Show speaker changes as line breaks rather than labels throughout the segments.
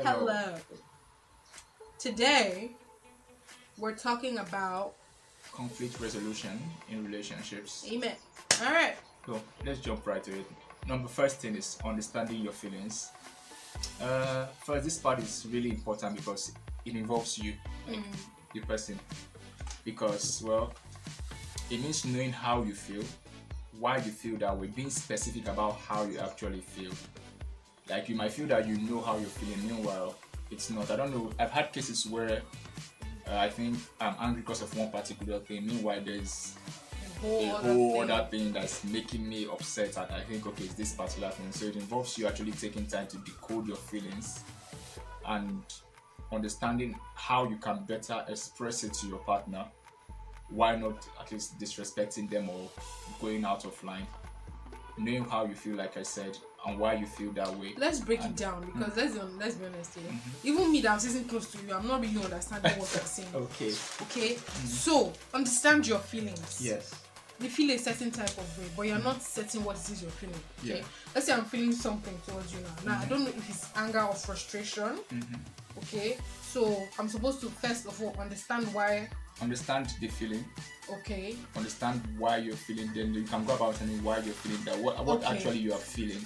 Hello. Today, we're talking about
conflict resolution in relationships.
Amen. All right.
So let's jump right to it. First thing is understanding your feelings. First, this part is really important because it involves you, like the person. Because, well, it means knowing how you feel, why you feel that way, being specific about how you actually feel. Like, you might feel that you know how you're feeling, meanwhile, it's not. I don't know. I've had cases where I think I'm angry because of one particular thing, meanwhile, there's a whole other thing that's making me upset, and I think, okay, it's this particular thing. So it involves you actually taking time to decode your feelings and understanding how you can better express it to your partner. Why not at least disrespecting them or going out of line? Knowing how you feel, like I said, and why you feel that way.
Let's break it down because let's be honest here. Even me that I'm sitting close to you, I'm not really understanding what you're saying. Okay. So understand your feelings.
Yes.
You feel a certain type of way, but you're not certain what it is you're feeling. Okay.
Yeah.
Let's say I'm feeling something towards you now. Now I don't know if it's anger or frustration. Okay. So I'm supposed to first of all understand
Understand the feeling.
Okay.
Understand why you're feeling. Then you can go about telling why you're feeling that. What actually you are feeling.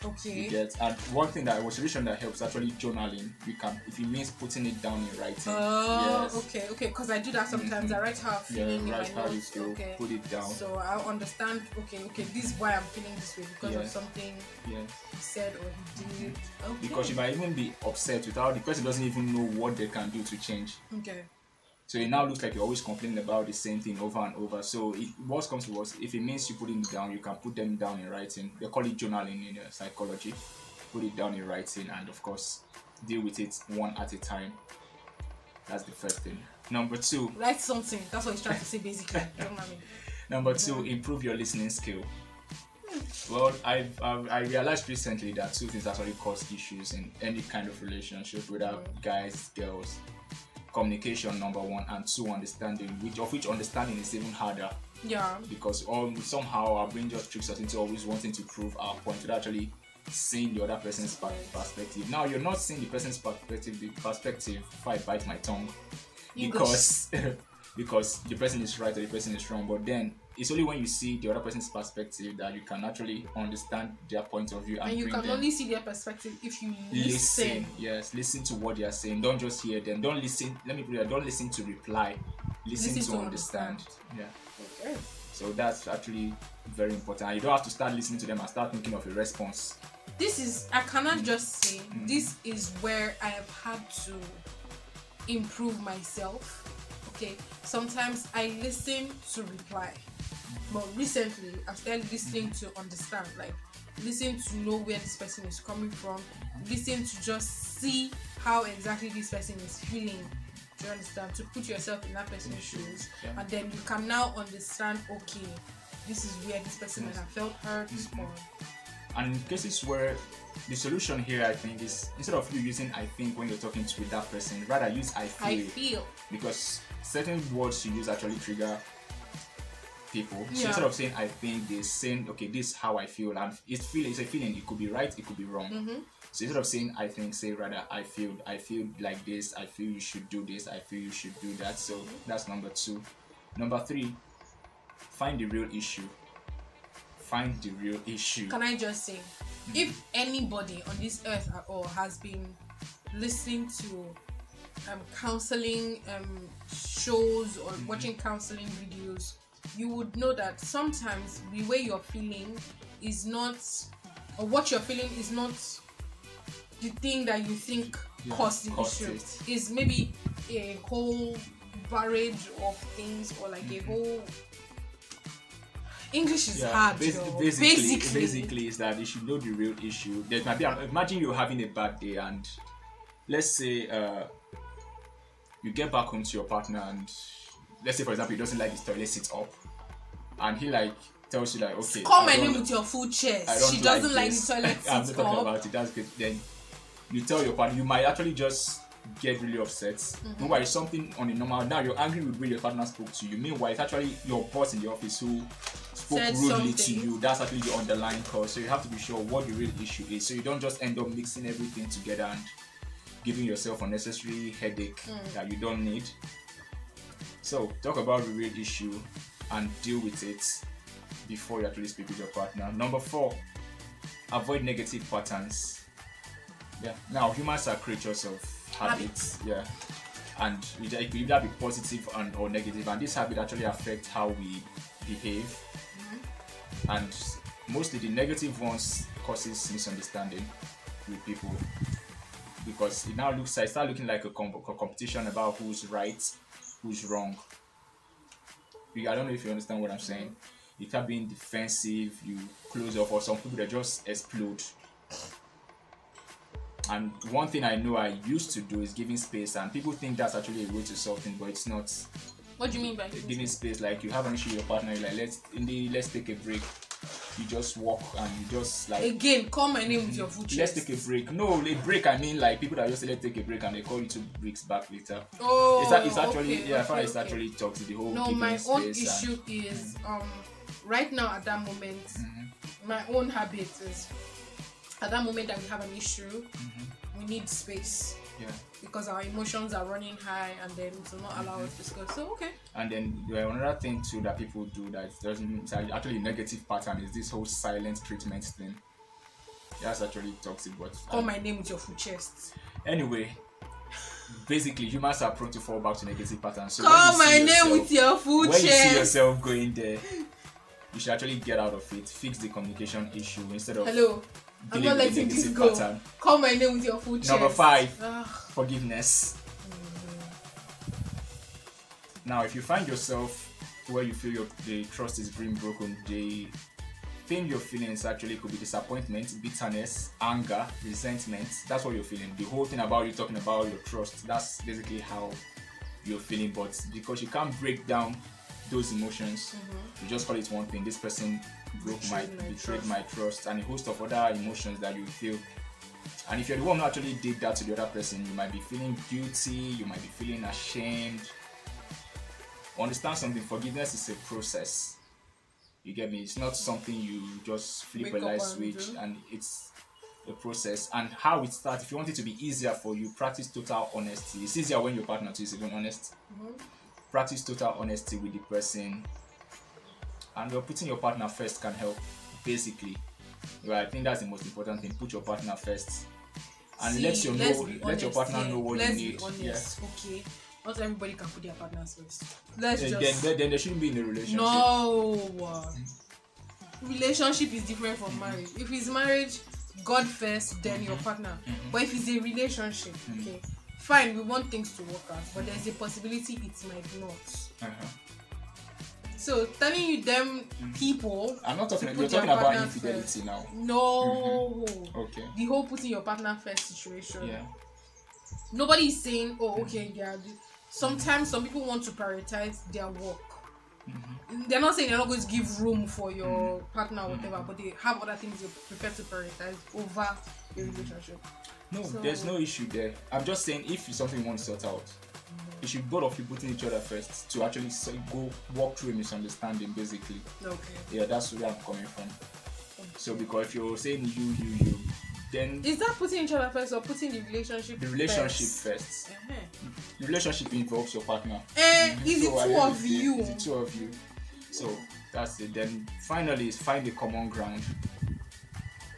Okay.
You get. And one thing that was solution that helps actually journaling. You can, if it means putting it down in writing.
Yes. Okay. Because I do that sometimes. I write how I'm feeling in
write
my
how
notes.
you feel.
Okay.
Put it down.
So I'll understand. Okay. This is why I'm feeling this way because of something he said or he did. Okay.
Because you might even be upset without the person doesn't even know what they can do to change.
Okay.
So it now looks like you're always complaining about the same thing over and over. So what comes to worst, if it means you putting it down, you can put them down in writing. They call it journaling in psychology. Put it down in writing and, of course, deal with it one at a time. That's the first thing. Number two.
Write something. That's what he's trying to say, basically.
Number two, improve your listening skill. Well, I realized recently that two things actually cause issues in any kind of relationship, whether guys, girls. Communication, number one, and two, understanding, which understanding is even harder.
Yeah.
Because somehow our brain just tricks us into always wanting to prove our point without actually seeing the other person's perspective. Now you're not seeing the person's perspective. If I bite my tongue, because because the person is right or the person is wrong. But then it's only when you see the other person's perspective that you can actually understand their point of view. And
you can only see their perspective if you listen.
Yes, listen to what they are saying. Don't just hear them. Don't listen. Let me put it. Don't listen to reply. Listen to understand. Yeah.
Okay.
So that's actually very important. You don't have to start listening to them and start thinking of a response.
I cannot just say this is where I have had to improve myself. Okay. Sometimes I listen to reply. But recently, I've started listening to understand, like listen to know where this person is coming from, listen to just see how exactly this person is feeling. Do you understand? To put yourself in that person's shoes, and then you can now understand. Okay, this is where this person might have felt hurt.
And in cases where the solution here, I think, is instead of you using "I think" when you're talking to that person, rather use "I feel." I feel. Because certain words you use actually trigger people. So instead of saying "I think," they're saying, "Okay, this is how I feel," and it's a feeling. It could be right, it could be wrong. So instead of saying "I think," say rather "I feel." I feel like this. I feel you should do this. I feel you should do that. So that's number two. Number three, find the real issue. Find the real issue.
Can I just say, if anybody on this earth at all has been listening to counseling shows or watching counseling videos, you would know that sometimes the way you're feeling is not, or what you're feeling is not the thing that you think caused the issue. Is maybe a whole barrage of things, or like a whole English is hard.
Basically, is that you should know the real issue. There might be. Imagine you're having a bad day, and let's say you get back home to your partner, and let's say, for example, he doesn't like his toilet sit up, and he tells you okay,
call my name with your full chest. She doesn't like the toilet sit up.
I'm not talking about it. That's good. Then you tell your partner. You might actually just get really upset. Meanwhile, it's something on the normal. Now you're angry with the way your partner spoke to you. Meanwhile, it's actually your boss in the office who spoke rudely to you. That's actually the underlying cause. So you have to be sure what the real issue is. So you don't just end up mixing everything together and giving yourself unnecessary headache that you don't need. So talk about the real issue and deal with it before you actually speak with your partner. Number 4, avoid negative patterns. Yeah. Now humans are creatures of habits. Yeah. And it could either be positive or negative, and this habit actually affects how we behave. And mostly the negative ones causes misunderstanding with people, because it now start looking like a competition about who's right, who's wrong. I don't know if you understand what I'm saying. You start being defensive, you close off, or some people that just explode. And one thing I know I used to do is giving space, and people think that's actually a way to solve things, but it's not.
What do you mean by
giving space? Like you have an issue with your partner, you're like, let's take a break. You just walk and you just like
again call my name with your full chest.
Let's take a break. No, a break. I mean like people that just say let's take a break and they call you 2 breaks back later.
Oh,
it's actually it's actually toxic. The whole
my own issue is right now at that moment, my own habit is at that moment that we have an issue, we need space.
Yeah.
Because our emotions are running high, and then it will not allow us to discuss. So okay.
And then another thing too that people do that doesn't actually a negative pattern is this whole silent treatment thing. That's actually toxic. But
call my name with your full chest.
Anyway, basically humans are prone to fall back to negative patterns. So
call my name with your full chest.
When you see yourself going there, you should actually get out of it. Fix the communication issue instead of
I'm not letting this go. Pattern. Call my name with your full chest.
Number 5, forgiveness. Now, if you find yourself where you feel the trust is being broken, the thing you're feeling actually could be disappointment, bitterness, anger, resentment. That's what you're feeling. The whole thing about you talking about your trust, that's basically how you're feeling. But because you can't break down those emotions, you just call it one thing. This person betrayed my trust, and a host of other emotions that you feel. And if you're the one who actually did that to the other person, you might be feeling guilty, you might be feeling ashamed. Understand something, forgiveness is a process. You get me? It's not something you just flip a light switch, and it's a process. And how it starts, if you want it to be easier for you, practice total honesty. It's easier when your partner is even honest. Practice total honesty with the person, and putting your partner first can help. Basically, I think that's the most important thing. Put your partner first, and let your partner know what you need.
Okay, not everybody can put their partners first.
Then they shouldn't be in a relationship.
No, relationship is different from marriage. If it's marriage, God first, then your partner. But if it's a relationship, okay. Fine, we want things to work out, but there's a possibility it might not. So telling you them people,
I'm not talking. You're talking about infidelity first. Now.
No.
Okay.
The whole putting your partner first situation. Yeah. Nobody is saying, oh, okay, yeah. Sometimes some people want to prioritize their work. They're not saying they're not going to give room for your partner or whatever, but they have other things they prefer to prioritize over your relationship.
No, there's no issue there. I'm just saying if it's something you want to sort out, you should both of you putting each other first to actually go walk through a misunderstanding, basically.
Okay.
Yeah, that's where I'm coming from. So because if you're saying you, then
is that putting each other first or putting the relationship?
The relationship first. The relationship involves your partner.
Is it two of you?
It's the two of you. So that's it. Then finally, is find a common ground.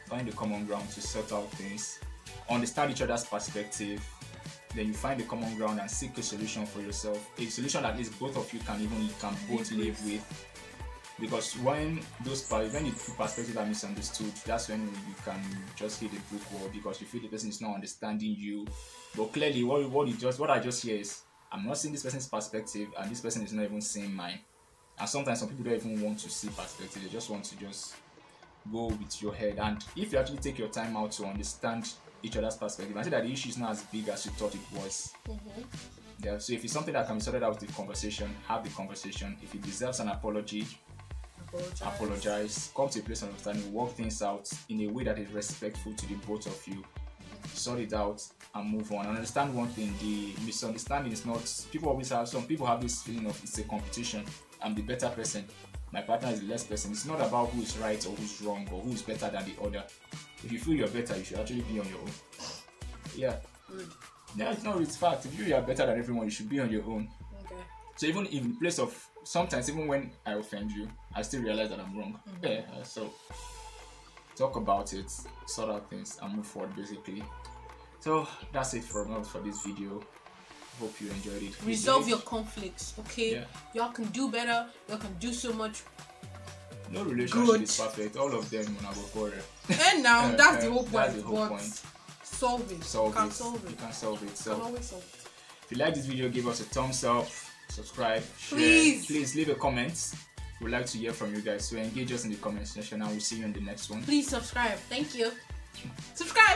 Find a common ground to sort out things. Understand each other's perspective. Then you find a common ground and seek a solution for yourself. A solution that at least both of you can both live with. Because when the two perspectives are misunderstood, that's when you can just hit a brick wall because you feel the person is not understanding you. But clearly, what I just hear is, I'm not seeing this person's perspective, and this person is not even seeing mine. And sometimes some people don't even want to see perspective; they just want to go with your head. And if you actually take your time out to understand each other's perspective, I say that the issue is not as big as you thought it was. Yeah. So if it's something that can be sorted out with the conversation, have the conversation. If it deserves an apology, apologize. Come to a place of understanding. Work things out in a way that is respectful to the both of you. Sort it out and move on. And understand one thing: the misunderstanding is not. Some people have this feeling of it's a competition. I'm the better person. My partner is the less person. It's not about who is right or who's wrong or who's better than the other. If you feel you're better, you should actually be on your own. Yeah. Yeah, it's not, it's fact. If you are better than everyone, you should be on your own.
Okay.
So even in place of, sometimes even when I offend you, I still realize that I'm wrong. Yeah, so talk about it, sort out things, and move forward basically. So that's it from us for this video. Hope you enjoyed it.
Resolve your conflicts, okay?
Yeah.
Y'all can do better. Y'all can do so much.
No relationship is perfect. All of them when I go quarrel.
And now that's the whole point.
That's the whole point.
Solve it.
Solve
you can
it.
solve it.
You can solve it. So
You can always solve it.
if you like this video, give us a thumbs up, subscribe, share. Please leave a comment. We'd like to hear from you guys. So engage us in the comment section and we'll see you in the next one.
Please subscribe. Thank you. Subscribe.